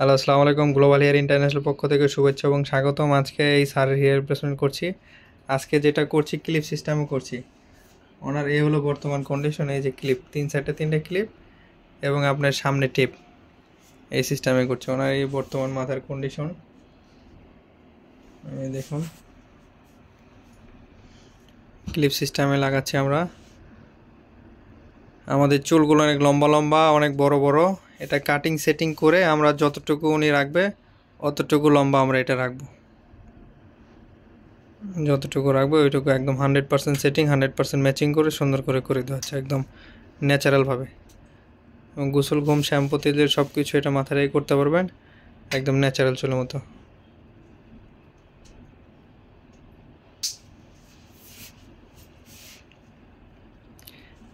Hello, আসসালামু আলাইকুম। Global hair international পক্ষ থেকে শুভেচ্ছা এবং স্বাগতম। আজকে এই স্যারের হেয়ার রিপ্লেসমেন্ট করছি। আজকে যেটা করছি ক্লিপ সিস্টেমে করছি। ওনার এই হলো বর্তমান কন্ডিশন। এই যে ক্লিপ, 3 সাইডে 3টে ক্লিপ এবং আপনার সামনে টেপ, এই সিস্টেমে করছি। ওনার এই বর্তমান মাথার কন্ডিশন এই দেখুন, ক্লিপ সিস্টেমে লাগাচ্ছি আমরা। আমাদের চুলগুলো অনেক লম্বা লম্বা, অনেক বড় বড়। এটা কাটিং সেটিং করে আমরা যতটুকু উনি রাখবে অতটুকু লম্বা আমরা এটা রাখবো। যতটুকু রাখবো ওইটুকু একদম 100% সেটিং, 100% ম্যাচিং করে সুন্দর করে করে দেওয়া হচ্ছে একদম ন্যাচারালভাবে। এবং গোসল, ঘুম, শ্যাম্পু, তেলের সব কিছু এটা মাথায় রেখে করতে পারবেন একদম ন্যাচারাল চুলের মতো।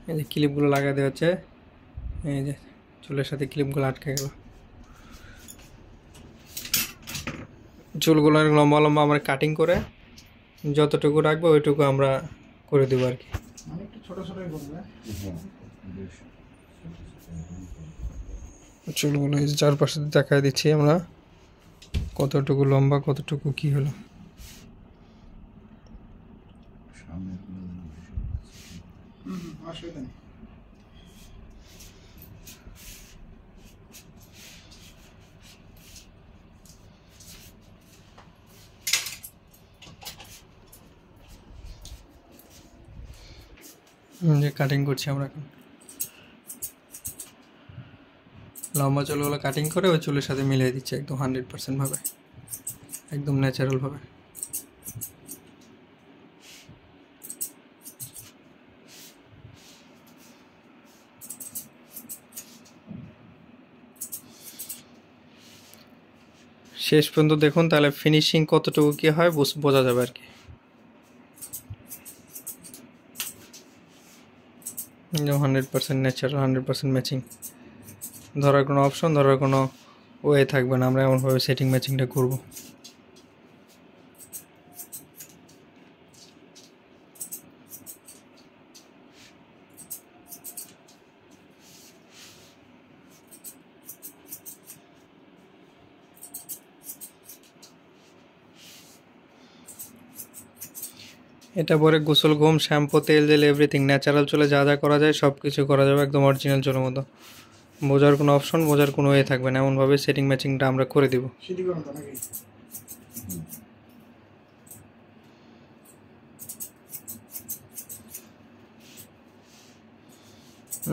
এই যে ক্লিপগুলো লাগা দেওয়া হচ্ছে, এই যে চুলের সাথে ক্লিপগুলো আটকে গেল। চুলগুলো অনেক লম্বা লম্বা আমরা কাটিং করে যতটুকু রাখবো ওইটুকু আমরা করে দেবো আর কি। চুলগুলো এই যে চারপাশে দেখাই দিচ্ছি আমরা কতটুকু লম্বা, কতটুকু কি হলো। যে কাটিং করছি আমরা এখন, লম্বা চুলগুলো কাটিং করে ওই চুলের সাথে মিলিয়ে দিচ্ছি একদম 100% ভাবে, একদম ন্যাচারাল ভাবে। শেষ পর্যন্ত দেখুন, তাহলে ফিনিশিং কতটুকু কি হয় বোঝা যাবে আর কি। একদম 100% ন্যাচারাল, 100% ম্যাচিং। ধরার কোনো অপশন, ধরার কোনো ওয়ে থাকবে না। আমরা এমনভাবে সেটিং ম্যাচিংটা করব। এটা পরে গোসল, ঘুম, শ্যাম্পু, তেল জেল এভরিথিং ন্যাচারাল চুলে যা যা করা যায় সব কিছু করা যাবে একদম অরিজিনাল চুলের মতো। বোঝার কোনো অপশন, বোঝার কোনো ওয়ে থাকবে না। এমনভাবে সেটিং ম্যাচিংটা আমরা করে দিব।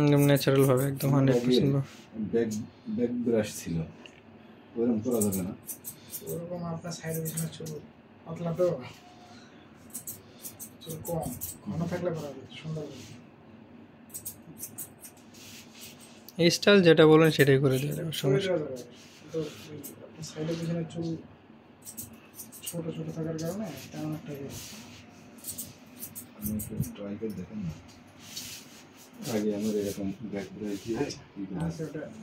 একদম ন্যাচারালভাবে, একদম 100% ব্যাক ব্রাশ ছিল, ওরকম করা যাবে না। ওরকম আপনার সাইড পিছনে চুল পাতলা তো, চুল কম ঘন থাকলে করা যাবে সুন্দর। এই স্টাইল যেটা বলেন সেটাই করে দেওয়া যাবে, সমস্যা। তো সাইডের পিছনে চুল ছোট ছোট থাকার কারণে তেমন একটা ট্রাই করে দেখেন না, আগে আমার এরকম ব্যাক ব্রাশ দিয়ে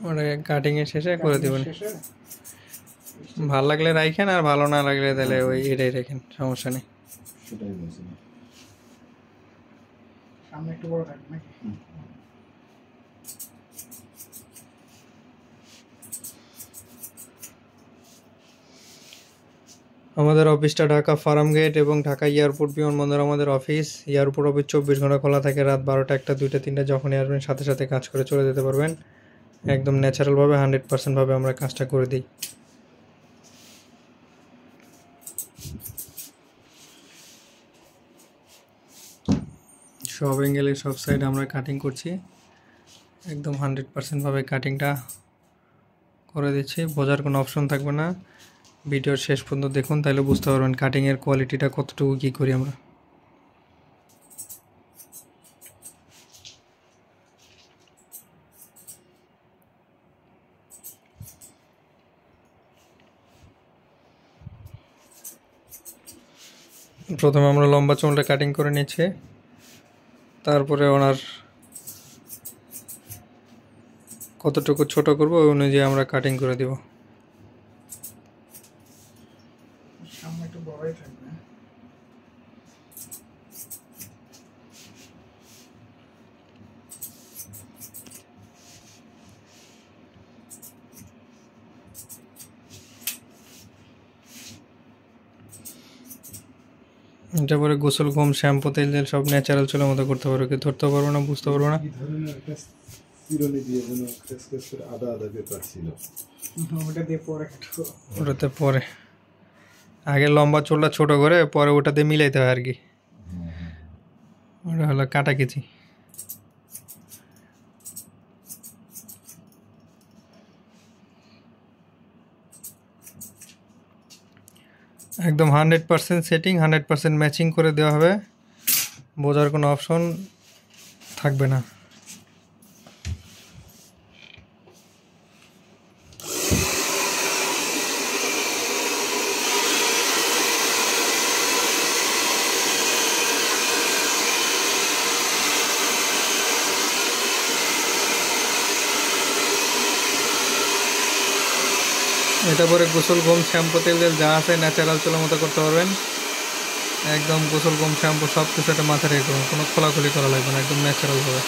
ওটা কাটিংয়ের শেষে করে দেবেন। ভালো লাগলে রাখেন, আর ভালো না লাগলে তাহলে ওই এটাই রাখেন, সমস্যা নেই। সেটাই বলছি। সামনে একটু বড় থাকবে নাকি? আমাদের অফিসটা ঢাকা ফার্ম গেট এবং ঢাকা এয়ারপোর্ট বিমানবন্দর আমাদের অফিস। এয়ারপোর্ট অফিস 24 ঘন্টা খোলা থাকে, রাত 12টা, 1টা, 2টা, 3টা যখনই আসবেন সাথে সাথে কাজ করে চলে যেতে পারবেন। একদম ন্যাচারালভাবে 100% ভাবে আমরা কাজটা করে দিই। সব অ্যাঙ্গেলে সব সাইডে আমরা কাটিং করছি, একদম 100% ভাবে কাটিংটা করে দিচ্ছি। বোঝার কোনো অপশন থাকবে না। ভিডিওর শেষ পর্যন্ত দেখুন, তাহলে বুঝতে পারবেন কাটিংয়ের কোয়ালিটিটা কতটুকু কী করি আমরা। প্রথমে আমরা লম্বা চুলটা কাটিং করে নিচ্ছি, তারপরে ওনার কতটুকু ছোট করব ওই অনুযায়ী আমরা কাটিং করে দিব। সামনে একটু বড়ই থাকবে। এটা পরে গোসল গম শ্যাম্পু তেল জেল সব ন্যাচারাল চুলের মতো করতে পারো, কি ধরতে পারবো না, বুঝতে পারবো না। কি ধরনের একটা চিরুনি দিয়ে যেন ক্রেস ক্রেস করে আদা আদা ব্যাপার ছিল। ওটা দিয়ে পরে কাটবো। ওটাতে পরে আগে লম্বা চুলটা ছোট করে পরে ওটাতে মিলাইতে হয় আর কি। ওটা হলো কাটা কেচি। একদম 100% সেটিং, 100% ম্যাচিং করে দেওয়া হবে, বোঝার কোনো অপশন থাকবে না। এটা পরে গোসল গম শ্যাম্পু তেল জেল যা আছে ন্যাচারাল চুলের মতো করতে পারবেন। একদম গোসল গম শ্যাম্পু সব কিছু একটা মাথায় রেখে করুন, কোনো খোলাখুলি করা লাগবে না, একদম ন্যাচারাল হবে।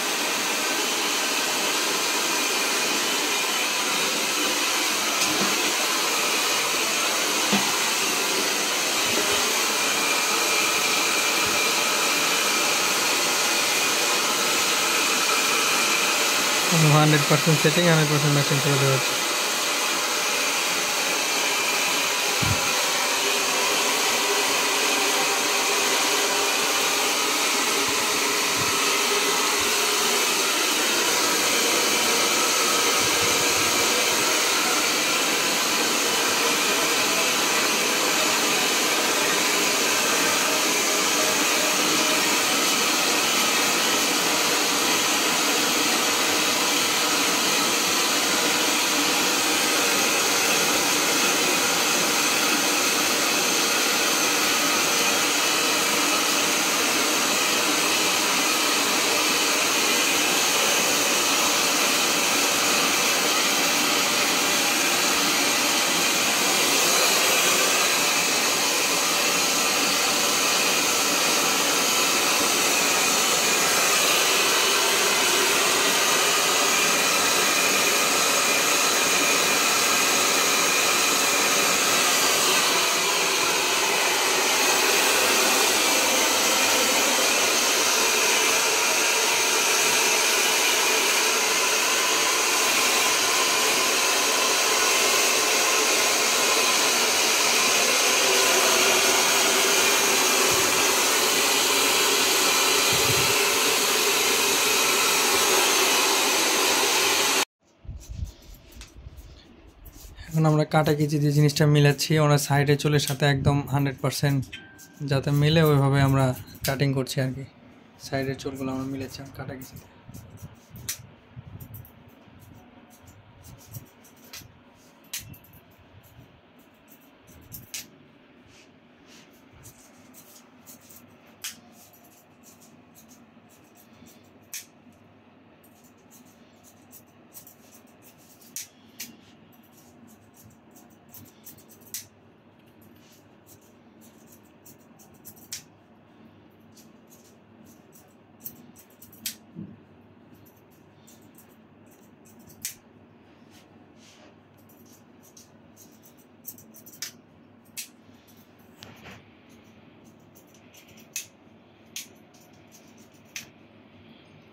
কোনো 100% সেটিং, 100% ম্যাচিং করে দেওয়া হচ্ছে। এখন আমরা কাটা কেচি দিয়ে জিনিসটা মিলাচ্ছি, ওনার সাইডে চুলের সাথে একদম 100% যাতে মিলে ওইভাবে আমরা কাটিং করছি আর কি। সাইডের চুলগুলো আমরা মিলেছি কাটা কেচিতে।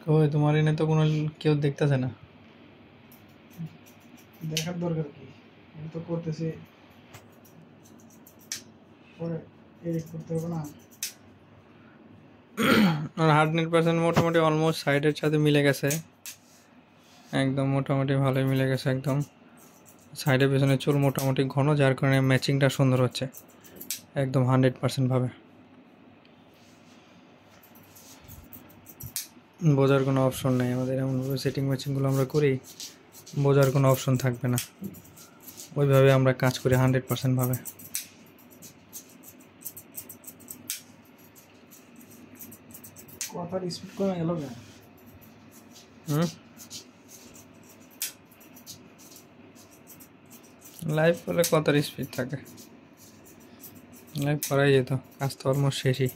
কই তোমার এনে তো কোনো কেউ দেখতেছে না। দেখার দরকার কি, আমি তো করতেছি, পরে এডিট করতে হবে না। আর 100% মোটামুটি অলমোস্ট সাইডের সাথে মিলে গেছে, একদম মোটামুটি ভালোই মিলে গেছে একদম। সাইডের পেছনে চুল মোটামুটি ঘন, যার কারণে ম্যাচিংটা সুন্দর হচ্ছে একদম 100% ভাবে। বোঝার কোনো অপশন নেই আমাদের, এমনভাবে সেটিং ম্যাচিংগুলো আমরা করি, বোঝার কোনো অপশন থাকবে না, ওইভাবে আমরা কাজ করি 100% ভাবে। কথার স্পিড কমে গেল কেন? লাইভ করলে কতর স্পিড থাকে, লাইভ করাই যেত, কাজ তো অলমোস্ট শেষই।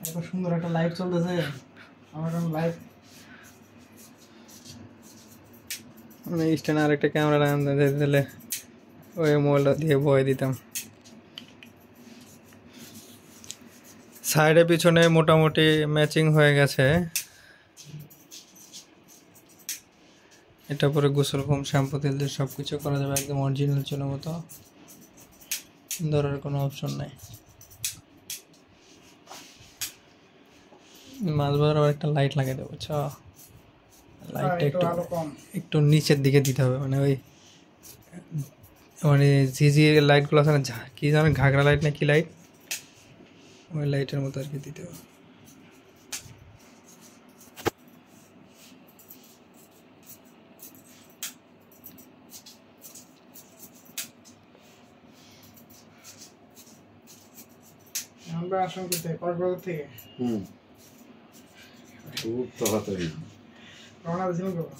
এত সুন্দর একটা লাইভ চলতেছে, আমার লাইভ মানে স্ট্যান্ড আরেকটা ক্যামেরা লাগানো দিলে ওই মোবাইলটা দিয়ে বয়ে দিতাম। সাইডে পিছনে মোটামুটি ম্যাচিং হয়ে গেছে। এটা পরে গোসল ফোম শ্যাম্পু তেল দিয়ে সব কিছু করা যাবে, একদম অরিজিনাল চুলের মতো, ধরার কোনো অপশন নাই। মাছ বাজার আবার একটা লাইট লাগিয়ে দেবো, বুঝছো? লাইটটা একটু আলো কম। একটু নিচের দিকে দিতে হবে, মানে ওই মানে ঝিঝি লাইটগুলো আছে না, কি জানো ঘাগরা লাইট না কি লাইট, ওই লাইটের মতো আর কি দিতে হবে। আমরা আসলাম কোথায়? কক্সবাজার থেকে। খুব তাড়াতাড়ি রওনা দিয়েছিলাম কখন?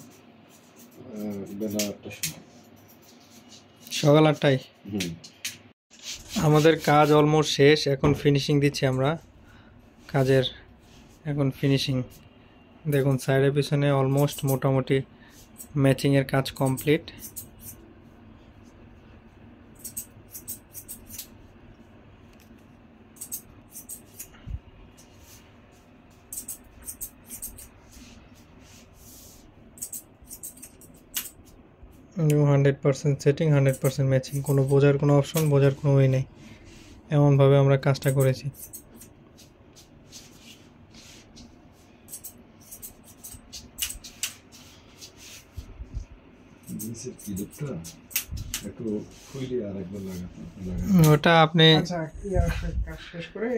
বেলা 8টার সময়। সকাল 8টায়। আমাদের কাজ অলমোস্ট শেষ, এখন ফিনিশিং দিচ্ছি আমরা কাজের, এখন ফিনিশিং। দেখুন সাইডের পিছনে অলমোস্ট মোটামুটি ম্যাচিংয়ের কাজ কমপ্লিট। এবং 100% সেটিং, 100% ম্যাচিং, কোনো বোঝার কোনো অপশন, বোঝার কোনো ওয়ে নেই, এমনভাবে আমরা কাজটা করেছি। নিচের ক্লিপটা একটু খুলে আর একবার লাগাতে। ওটা আপনি আচ্ছা, কাজ শেষ করে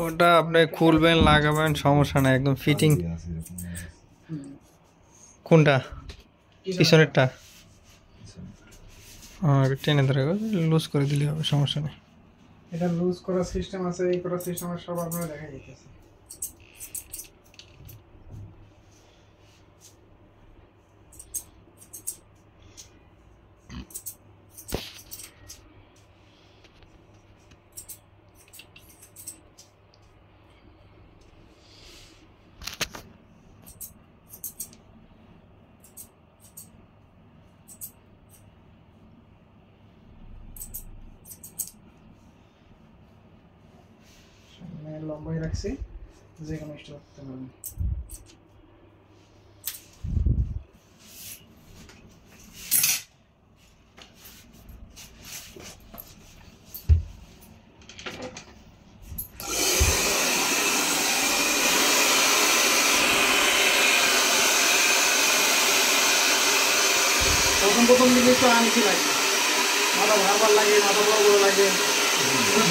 ওটা আপনি খুলবেন, লাগাবেন, সমস্যা নাই, একদম ফিটিং। কোনটা? পিছনেরটা? টেনে ধরে লুজ করে দিলে হবে, সমস্যা নেই। এটা লুজ করার সিস্টেম আছে, এই করার সিস্টেম আছে, সব আপনারা দেখা যাইতেছে। লম্বাই রাখছি, যে কোনো স্টোর করতে পারবেন। প্রথম দিকে একটু আনছি লাগে, মাথা ভারবার লাগে, মাথা বড় বড় লাগে,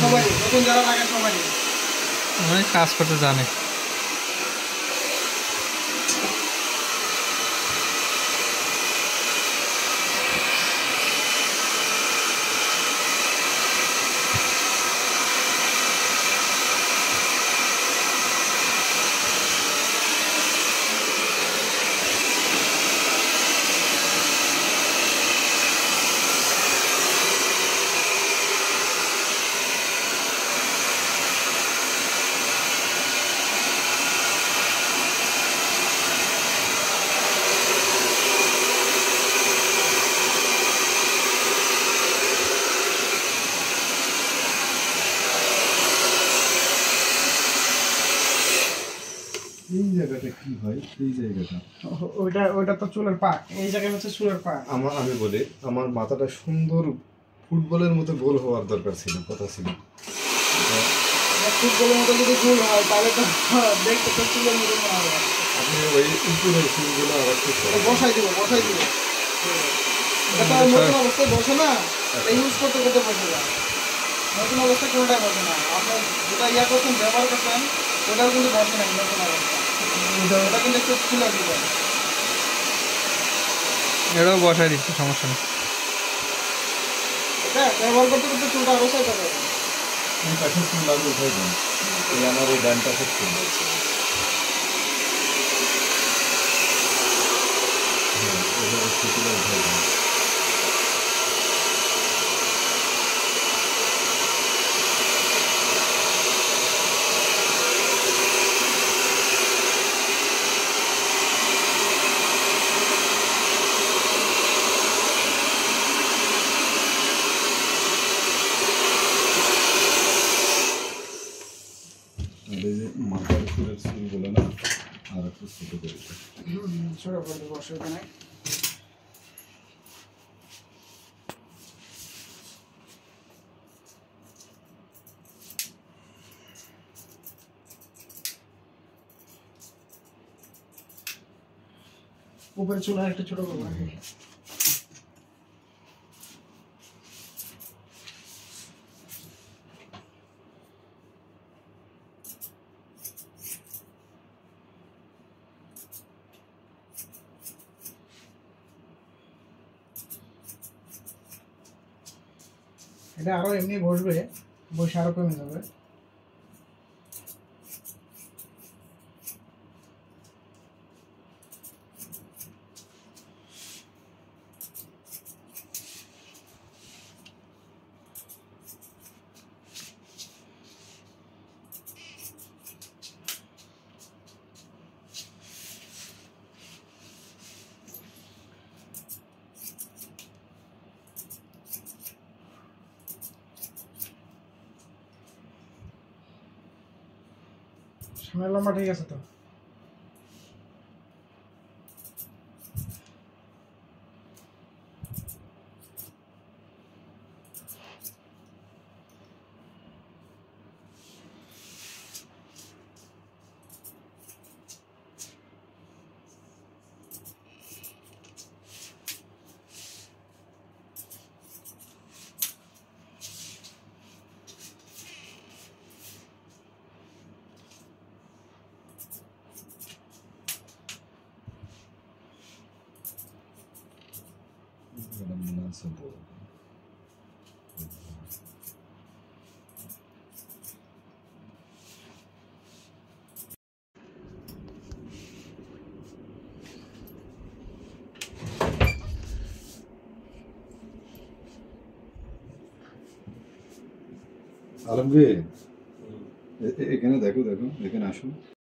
সবাই নতুন যারা লাগে সবাই অনেক কাজ করতে জানে। এই জায়গাটা কি হয়? এই জায়গাটা ওইটা তো চুলের পাক, এই জায়গায় হচ্ছে চুলের পাক। আমি বলি, আমার মাথাটা সুন্দর ফুটবলের মতো গোল হওয়ার দরকার ছিল, কথা ছিল। ফুটবলের মতো যদি গোল হয় তাহলে তো দেখতে তো চুলের মতো মনে হবে। আপনি ওই উপরের ফুলগুলো আবার একটু বসাই দিব। এটা তো নতুন অবস্থায় বসে না, ইউজ করতে বসে যায়। নতুন অবস্থায় কোনোটাই বসে না, আপনার যেটা করছেন, ব্যবহার করছেন, ওটাও কিন্তু বসে নাই নতুন অবস্থা। ওটা কিন্তু একটু খুলে দিবেন। এটাও বসাই দিচ্ছি, সমস্যা নেই। এটা ব্যবহার করতে করতে চুলটা বসাই যাবে। এই পাশের ফুল লাগবে উঠাই দেন, এই আমার এই ডান পাশের ফুল। এভাবে ফুলগুলো উঠাই দেন। ছোট করে দেবো, অসুবিধা নাই। উপরে চুলা একটা ছোট করবো নাকি? এটা আরো এমনি বসবে, বসে আরো কমে যাবে। সামনের লম্বা ঠিক আছে তো? আলমগীর, এখানে দেখো, এখানে আসো।